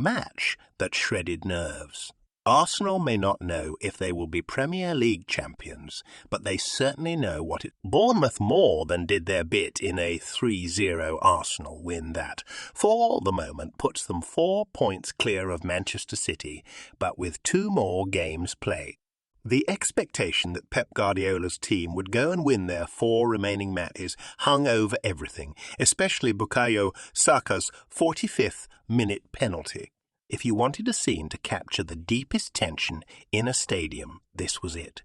match that shredded nerves. Arsenal may not know if they will be Premier League champions, but they certainly know what it... Bournemouth more than did their bit in a 3-0 Arsenal win that, for the moment, puts them 4 points clear of Manchester City, but with 2 more games played. The expectation that Pep Guardiola's team would go and win their 4 remaining matches hung over everything, especially Bukayo Saka's 45th minute penalty. If you wanted a scene to capture the deepest tension in a stadium, this was it.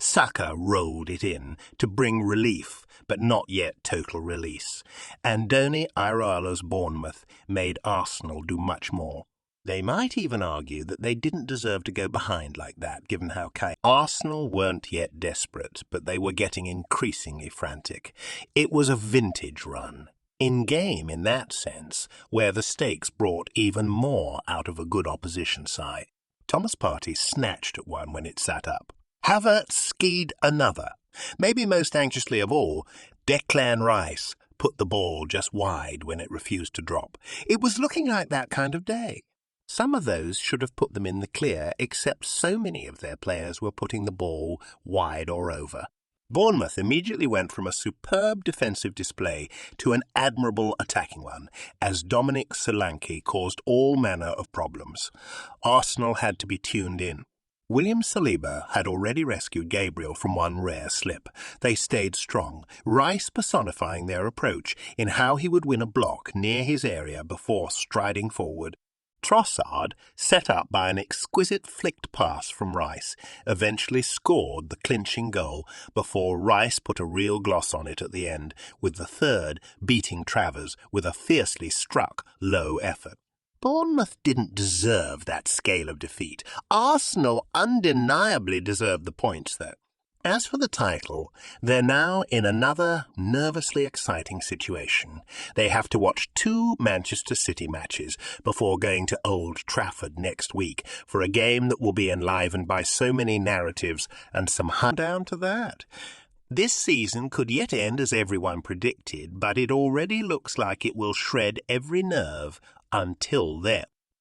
Saka rolled it in to bring relief, but not yet total release. Andoni Iraola's Bournemouth made Arsenal do much more. They might even argue that they didn't deserve to go behind like that, given how Arsenal weren't yet desperate, but they were getting increasingly frantic. It was a vintage run. In-game in that sense, where the stakes brought even more out of a good opposition side. Thomas Partey snatched at one when it sat up. Havertz skied another. Maybe most anxiously of all, Declan Rice put the ball just wide when it refused to drop. It was looking like that kind of day. Some of those should have put them in the clear, except so many of their players were putting the ball wide or over. Bournemouth immediately went from a superb defensive display to an admirable attacking one, as Dominic Solanke caused all manner of problems. Arsenal had to be tuned in. William Saliba had already rescued Gabriel from one rare slip. They stayed strong, Rice personifying their approach in how he would win a block near his area before striding forward. Trossard, set up by an exquisite flicked pass from Rice, eventually scored the clinching goal before Rice put a real gloss on it at the end, with the third beating Travers with a fiercely struck low effort. Bournemouth didn't deserve that scale of defeat. Arsenal undeniably deserved the points, though. As for the title, they're now in another nervously exciting situation. They have to watch 2 Manchester City matches before going to Old Trafford next week for a game that will be enlivened by so many narratives and some down to that. This season could yet end as everyone predicted, but it already looks like it will shred every nerve until then.